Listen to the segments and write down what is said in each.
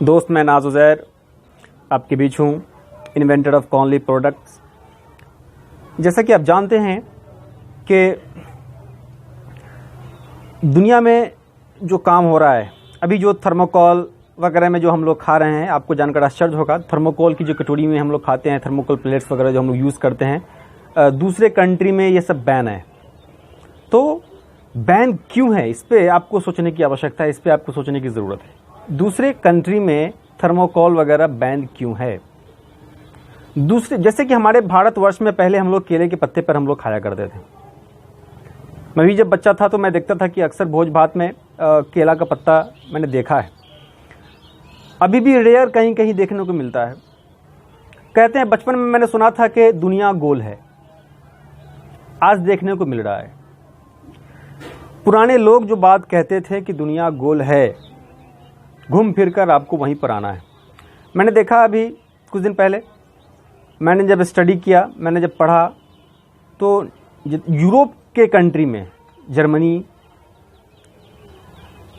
दोस्त मैं नाज उज़ैर आपके बीच हूँ, इन्वेंटर ऑफ कॉनली प्रोडक्ट्स। जैसा कि आप जानते हैं कि दुनिया में जो काम हो रहा है, अभी जो थर्मोकोल वगैरह में जो हम लोग खा रहे हैं, आपको जानकर आश्चर्य होगा, थर्मोकोल की जो कटोरी में हम लोग खाते हैं, थर्मोकोल प्लेट्स वगैरह जो हम लोग यूज़ करते हैं, दूसरे कंट्री में ये सब बैन है। तो बैन क्यों है, इस पर आपको सोचने की आवश्यकता है, इस पर आपको सोचने की ज़रूरत है। दूसरे कंट्री में थर्मोकोल वगैरह बैन क्यों है? दूसरे जैसे कि हमारे भारतवर्ष में पहले हम लोग केले के पत्ते पर हम लोग खाया करते थे। मैं भी जब बच्चा था तो मैं देखता था कि अक्सर भोज भात में केला का पत्ता मैंने देखा है। अभी भी रेयर कहीं कहीं देखने को मिलता है। कहते हैं, बचपन में मैंने सुना था कि दुनिया गोल है, आज देखने को मिल रहा है। पुराने लोग जो बात कहते थे कि दुनिया गोल है, घूम फिर कर आपको वहीं पर आना है। मैंने देखा अभी कुछ दिन पहले, मैंने जब स्टडी किया, मैंने जब पढ़ा, तो यूरोप के कंट्री में, जर्मनी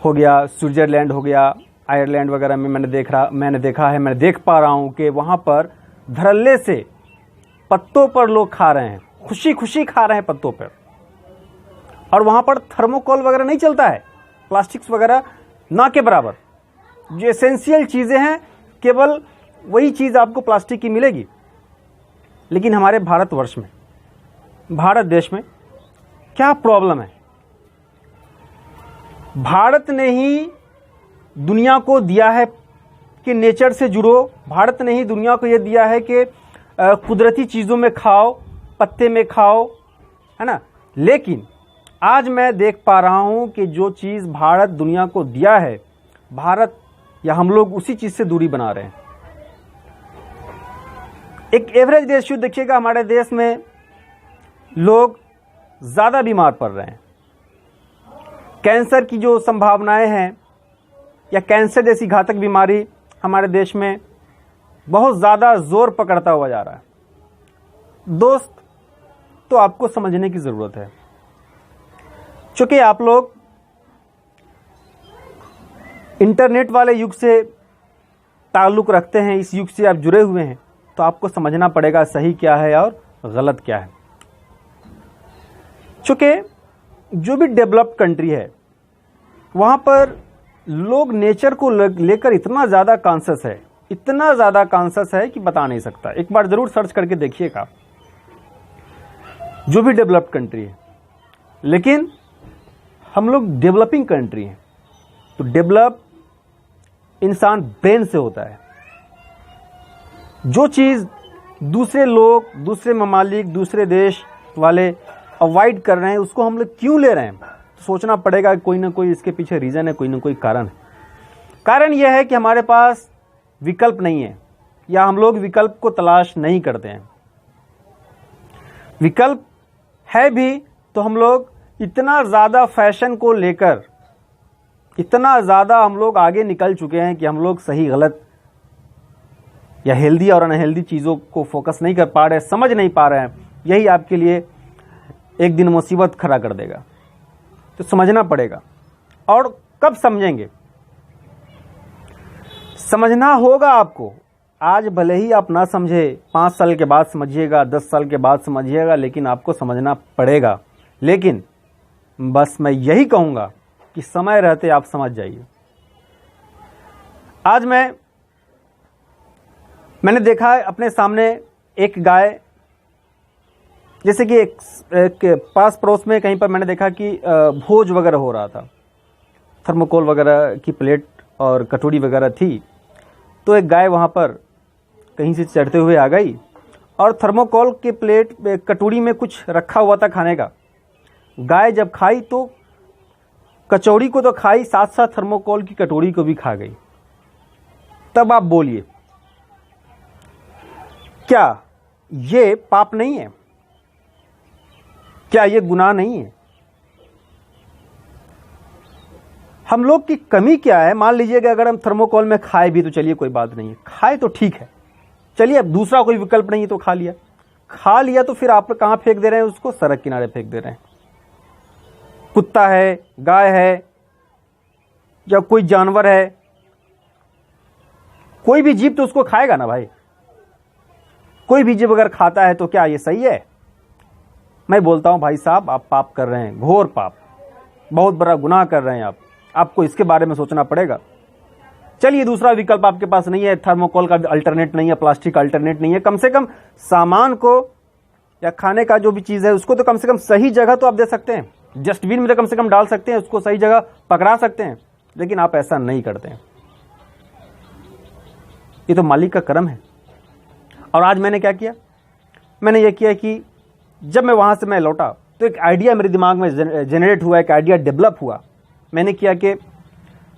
हो गया, स्विट्ज़रलैंड हो गया, आयरलैंड वगैरह में मैंने देख पा रहा हूँ कि वहाँ पर धड़ल्ले से पत्तों पर लोग खा रहे हैं, खुशी खुशी खा रहे हैं पत्तों पर। और वहाँ पर थर्मोकोल वगैरह नहीं चलता है, प्लास्टिक्स वगैरह ना के बराबर। जो एसेंशियल चीज़ें हैं, केवल वही चीज़ आपको प्लास्टिक की मिलेगी। लेकिन हमारे भारतवर्ष में, भारत देश में क्या प्रॉब्लम है? भारत ने ही दुनिया को दिया है कि नेचर से जुड़ो। भारत ने ही दुनिया को यह दिया है कि कुदरती चीज़ों में खाओ, पत्ते में खाओ, है ना। लेकिन आज मैं देख पा रहा हूं कि जो चीज़ भारत दुनिया को दिया है, भारत या हम लोग उसी चीज़ से दूरी बना रहे हैं। एक एवरेज रेशियो देखिएगा, हमारे देश में लोग ज़्यादा बीमार पड़ रहे हैं। कैंसर की जो संभावनाएं हैं या कैंसर जैसी घातक बीमारी हमारे देश में बहुत ज़्यादा जोर पकड़ता हुआ जा रहा है। दोस्त, तो आपको समझने की ज़रूरत है, चूँकि आप लोग इंटरनेट वाले युग से ताल्लुक़ रखते हैं, इस युग से आप जुड़े हुए हैं, तो आपको समझना पड़ेगा सही क्या है और गलत क्या है। चूँकि जो भी डेवलप्ड कंट्री है, वहाँ पर लोग नेचर को लेकर इतना ज़्यादा कॉन्शियस है कि बता नहीं सकता। एक बार ज़रूर सर्च करके देखिएगा, जो भी डेवलप्ड कंट्री है। लेकिन हम लोग डेवलपिंग कंट्री हैं, तो डेवलप इंसान ब्रेन से होता है। जो चीज़ दूसरे लोग, दूसरे ममालिक, दूसरे देश वाले अवॉइड कर रहे हैं, उसको हम लोग क्यों ले रहे हैं? तो सोचना पड़ेगा, कोई ना कोई इसके पीछे रीज़न है, कोई ना कोई कारण है। कारण यह है कि हमारे पास विकल्प नहीं है, या हम लोग विकल्प को तलाश नहीं करते हैं। विकल्प है भी तो हम लोग इतना ज़्यादा फैशन को लेकर, इतना ज़्यादा हम लोग आगे निकल चुके हैं कि हम लोग सही गलत या हेल्दी और अनहेल्दी चीज़ों को फोकस नहीं कर पा रहे, समझ नहीं पा रहे हैं। यही आपके लिए एक दिन मुसीबत खड़ा कर देगा। तो समझना पड़ेगा। और कब समझेंगे? समझना होगा आपको। आज भले ही आप ना समझे, 5 साल के बाद समझिएगा, 10 साल के बाद समझिएगा, लेकिन आपको समझना पड़ेगा। लेकिन बस मैं यही कहूँगा कि समय रहते आप समझ जाइए। आज मैंने देखा है अपने सामने एक गाय, जैसे कि एक पास पड़ोस में कहीं पर मैंने देखा कि भोज वगैरह हो रहा था, थर्मोकोल वगैरह की प्लेट और कटोरी वगैरह थी। तो एक गाय वहाँ पर कहीं से चढ़ते हुए आ गई और थर्मोकोल के प्लेट कटोरी में कुछ रखा हुआ था खाने का। गाय जब खाई तो कचौड़ी को तो खाई, साथ साथ थर्मोकोल की कटोरी को भी खा गई। तब आप बोलिए, क्या ये पाप नहीं है? क्या ये गुनाह नहीं है? हम लोग की कमी क्या है? मान लीजिए कि अगर हम थर्मोकोल में खाए भी तो चलिए कोई बात नहीं है, खाए तो ठीक है, चलिए अब दूसरा कोई विकल्प नहीं है तो खा लिया तो फिर आप कहाँ फेंक दे रहे हैं उसको? सड़क किनारे फेंक दे रहे हैं। कुत्ता है, गाय है, या कोई जानवर है, कोई भी जीव तो उसको खाएगा ना भाई। कोई भी जीव अगर खाता है तो क्या ये सही है? मैं बोलता हूं भाई साहब, आप पाप कर रहे हैं, घोर पाप, बहुत बड़ा गुनाह कर रहे हैं आप। आपको इसके बारे में सोचना पड़ेगा। चलिए, दूसरा विकल्प आपके पास नहीं है, थर्मोकोल का अल्टरनेट नहीं है, प्लास्टिक का अल्टरनेट नहीं है, कम से कम सामान को या खाने का जो भी चीज़ है उसको तो कम से कम सही जगह तो आप दे सकते हैं, डस्टबिन में तो कम से कम डाल सकते हैं, उसको सही जगह पकड़ा सकते हैं। लेकिन आप ऐसा नहीं करते हैं। ये तो मालिक का कर्म है। और आज मैंने क्या किया? मैंने ये किया कि जब मैं वहाँ से मैं लौटा तो एक आइडिया मेरे दिमाग में जनरेट हुआ, एक आइडिया डेवलप हुआ। मैंने किया कि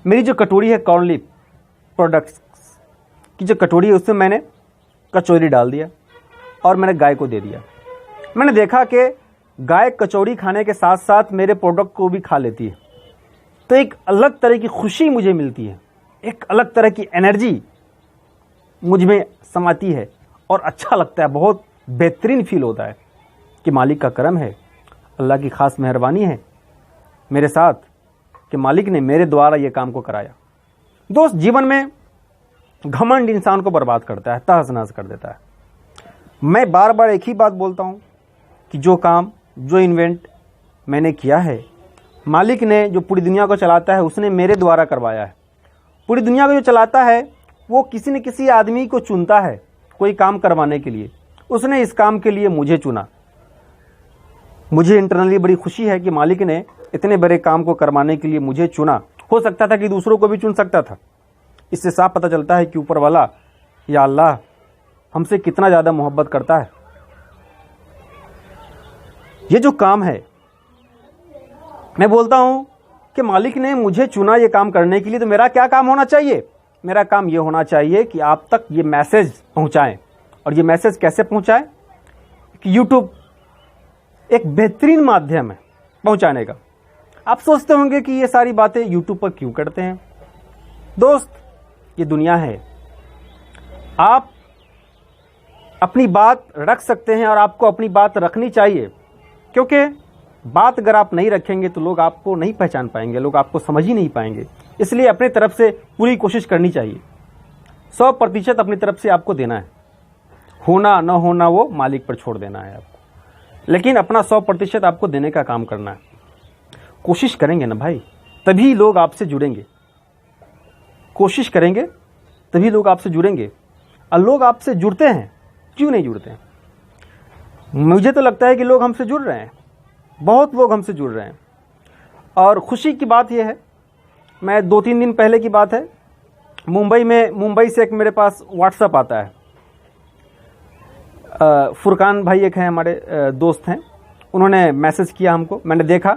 मेरी जो कटोरी है कॉर्नली प्रोडक्ट्स की जो कटोरी है उसमें मैंने कचौरी डाल दिया और मैंने गाय को दे दिया। मैंने देखा कि गाय कचौरी खाने के साथ साथ मेरे प्रोडक्ट को भी खा लेती है, तो एक अलग तरह की खुशी मुझे मिलती है, एक अलग तरह की एनर्जी मुझ में समाती है और अच्छा लगता है, बहुत बेहतरीन फील होता है कि मालिक का करम है, अल्लाह की खास मेहरबानी है मेरे साथ कि मालिक ने मेरे द्वारा ये काम को कराया। दोस्त, जीवन में घमंड इंसान को बर्बाद करता है, तहस नहस कर देता है। मैं बार बार एक ही बात बोलता हूँ कि जो काम, जो इन्वेंट मैंने किया है, मालिक ने जो पूरी दुनिया को चलाता है उसने मेरे द्वारा करवाया है। पूरी दुनिया को जो चलाता है वो किसी न किसी आदमी को चुनता है कोई काम करवाने के लिए। उसने इस काम के लिए मुझे चुना। मुझे इंटरनली बड़ी खुशी है कि मालिक ने इतने बड़े काम को करवाने के लिए मुझे चुना। हो सकता था कि दूसरों को भी चुन सकता था। इससे साफ पता चलता है कि ऊपर वाला या अल्लाह हमसे कितना ज़्यादा मोहब्बत करता है। ये जो काम है, मैं बोलता हूं कि मालिक ने मुझे चुना ये काम करने के लिए, तो मेरा क्या काम होना चाहिए? मेरा काम ये होना चाहिए कि आप तक ये मैसेज पहुंचाएं। और ये मैसेज कैसे पहुंचाएं? कि यूट्यूब एक बेहतरीन माध्यम है पहुंचाने का। आप सोचते होंगे कि ये सारी बातें यूट्यूब पर क्यों करते हैं? दोस्त, ये दुनिया है, आप अपनी बात रख सकते हैं और आपको अपनी बात रखनी चाहिए, क्योंकि बात अगर आप नहीं रखेंगे तो लोग आपको नहीं पहचान पाएंगे, लोग आपको समझ ही नहीं पाएंगे। इसलिए अपनी तरफ से पूरी कोशिश करनी चाहिए। 100% अपनी तरफ से आपको देना है। होना न होना वो मालिक पर छोड़ देना है आपको, लेकिन अपना 100% आपको देने का काम करना है। कोशिश करेंगे ना भाई, तभी लोग आपसे जुड़ेंगे। कोशिश करेंगे तभी लोग आपसे जुड़ेंगे। और लोग आपसे जुड़ते हैं, क्यों नहीं जुड़ते हैं? मुझे तो लगता है कि लोग हमसे जुड़ रहे हैं, बहुत लोग हमसे जुड़ रहे हैं। और खुशी की बात यह है, मैं 2-3 दिन पहले की बात है, मुंबई से एक मेरे पास व्हाट्सएप आता है। फुरकान भाई एक हैं, हमारे दोस्त हैं, उन्होंने मैसेज किया हमको। मैंने देखा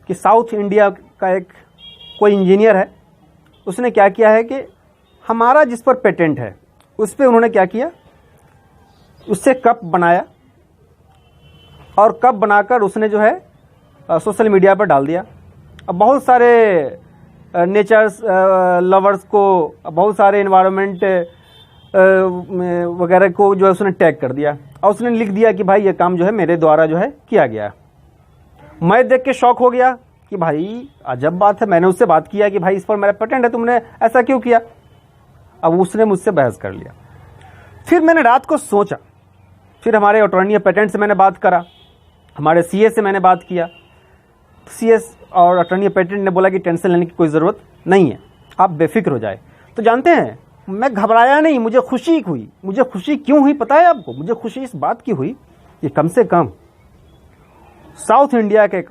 कि साउथ इंडिया का एक कोई इंजीनियर है, उसने क्या किया है कि हमारा जिस पर पेटेंट है उस पर उन्होंने क्या किया, उससे कप बनाया और कप बनाकर उसने जो है सोशल मीडिया पर डाल दिया। अब बहुत सारे नेचर्स लवर्स को, बहुत सारे एनवायरनमेंट वगैरह को जो है उसने टैग कर दिया और उसने लिख दिया कि भाई ये काम जो है मेरे द्वारा जो है किया गया। मैं देख के शॉक हो गया कि भाई अजब बात है। मैंने उससे बात किया कि भाई इस पर मेरा पेटेंट है, तुमने ऐसा क्यों किया? अब उसने मुझसे बहस कर लिया। फिर मैंने रात को सोचा, फिर हमारे अटॉर्नी पेटेंट से मैंने बात करा, हमारे सीए से मैंने बात किया। सीएस और अटॉर्नी पेटेंट ने बोला कि टेंशन लेने की कोई ज़रूरत नहीं है, आप बेफिक्र हो जाए। तो जानते हैं, मैं घबराया नहीं, मुझे खुशी हुई। मुझे खुशी क्यों हुई पता है आपको? मुझे खुशी इस बात की हुई कि कम से कम साउथ इंडिया के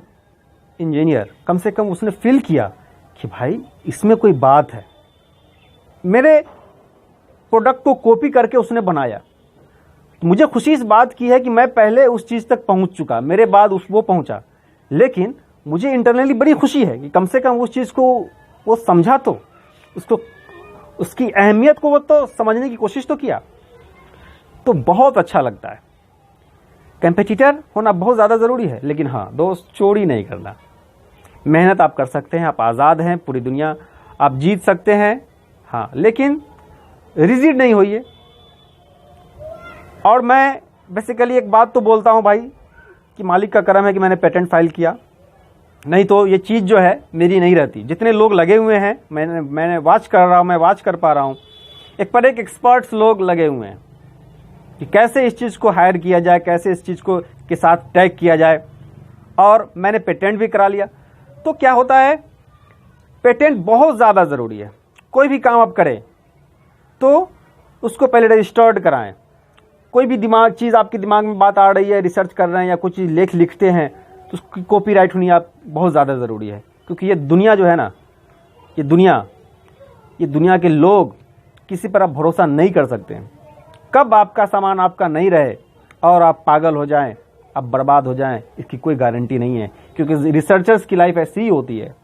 इंजीनियर, कम से कम उसने फील किया कि भाई इसमें कोई बात है। मेरे प्रोडक्ट को कॉपी करके उसने बनाया। मुझे खुशी इस बात की है कि मैं पहले उस चीज़ तक पहुंच चुका, मेरे बाद वो पहुंचा। लेकिन मुझे इंटरनली बड़ी खुशी है कि कम से कम उस चीज़ को वो समझा, तो उसको, उसकी अहमियत को वो तो समझने की कोशिश तो किया। तो बहुत अच्छा लगता है। कंपेटिटर होना बहुत ज़्यादा ज़रूरी है, लेकिन हाँ दोस्त, चोरी नहीं करना। मेहनत आप कर सकते हैं, आप आज़ाद हैं, पूरी दुनिया आप जीत सकते हैं, हाँ, लेकिन रिजिड नहीं होइए। और मैं बेसिकली एक बात तो बोलता हूँ भाई कि मालिक का करम है कि मैंने पेटेंट फाइल किया, नहीं तो ये चीज़ जो है मेरी नहीं रहती। जितने लोग लगे हुए हैं, मैंने वॉच कर रहा हूँ, मैं वॉच कर पा रहा हूँ एक पर एक एक्सपर्ट्स लोग लगे हुए हैं कि कैसे इस चीज़ को हायर किया जाए, कैसे इस चीज़ को के साथ टैग किया जाए, और मैंने पेटेंट भी करा लिया। तो क्या होता है, पेटेंट बहुत ज़्यादा ज़रूरी है। कोई भी काम आप करें तो उसको पहले रजिस्टर्ड कराएं। कोई भी चीज़ आपके दिमाग में बात आ रही है, रिसर्च कर रहे हैं या कुछ लेख लिखते हैं, तो उसकी कॉपीराइट होनी आप बहुत ज़्यादा ज़रूरी है। क्योंकि ये दुनिया जो है ना, ये दुनिया के लोग किसी पर आप भरोसा नहीं कर सकते हैं। कब आपका सामान आपका नहीं रहे और आप पागल हो जाएं, आप बर्बाद हो जाएं, इसकी कोई गारंटी नहीं है। क्योंकि रिसर्चर्स की लाइफ ऐसी ही होती है।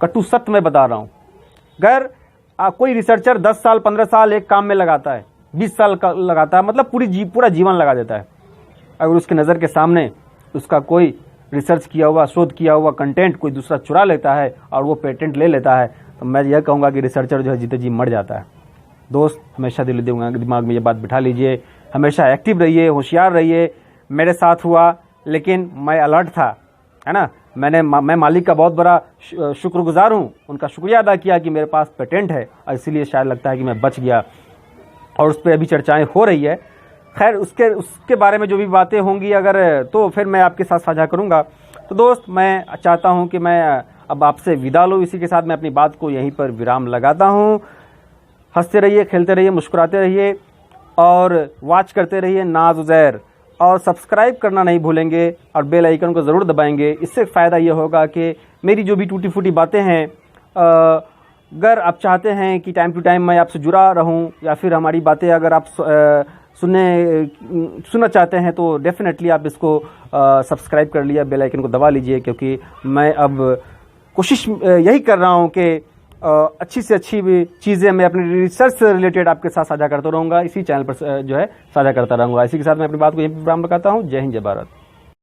कटु सत्य मैं बता रहा हूँ। अगर कोई रिसर्चर 10 साल 15 साल एक काम में लगाता है, 20 साल का लगाता है, मतलब पूरा जीवन लगा देता है, अगर उसके नज़र के सामने उसका कोई रिसर्च किया हुआ, शोध किया हुआ कंटेंट कोई दूसरा चुरा लेता है और वो पेटेंट ले लेता है, तो मैं यह कहूँगा कि रिसर्चर जो है जीते जी मर जाता है। दोस्त, हमेशा दिमाग में ये बात बिठा लीजिए, हमेशा एक्टिव रहिए, होशियार रहिए। मेरे साथ हुआ, लेकिन मैं अलर्ट था, है ना। मैं मालिक का बहुत बड़ा शुक्रगुजार हूँ, उनका शुक्रिया अदा किया कि मेरे पास पेटेंट है, और इसीलिए शायद लगता है कि मैं बच गया। और उस पर अभी चर्चाएं हो रही है। खैर, उसके बारे में जो भी बातें होंगी अगर, तो फिर मैं आपके साथ साझा करूँगा। तो दोस्त, मैं चाहता हूँ कि मैं अब आपसे विदा लूँ। इसी के साथ मैं अपनी बात को यहीं पर विराम लगाता हूँ। हंसते रहिए, खेलते रहिए, मुस्कुराते रहिए और वॉच करते रहिए नाज उज़ैर, और सब्सक्राइब करना नहीं भूलेंगे और बेल आइकन को ज़रूर दबाएंगे। इससे फ़ायदा ये होगा कि मेरी जो भी टूटी फूटी बातें हैं, अगर आप चाहते हैं कि टाइम टू टाइम मैं आपसे जुड़ा रहूं, या फिर हमारी बातें अगर आप सुनना चाहते हैं, तो डेफिनेटली आप इसको सब्सक्राइब कर लिया, बेल आइकन को दबा लीजिए। क्योंकि मैं अब कोशिश यही कर रहा हूं कि अच्छी से अच्छी भी चीज़ें मैं अपनी रिसर्च से रिलेटेड आपके साथ साझा करता रहूँगा, इसी चैनल पर जो है साझा करता रहूँगा। इसी के साथ मैं अपनी बात को यहीं पर विराम लगाता हूँ। जय हिंद, जय भारत।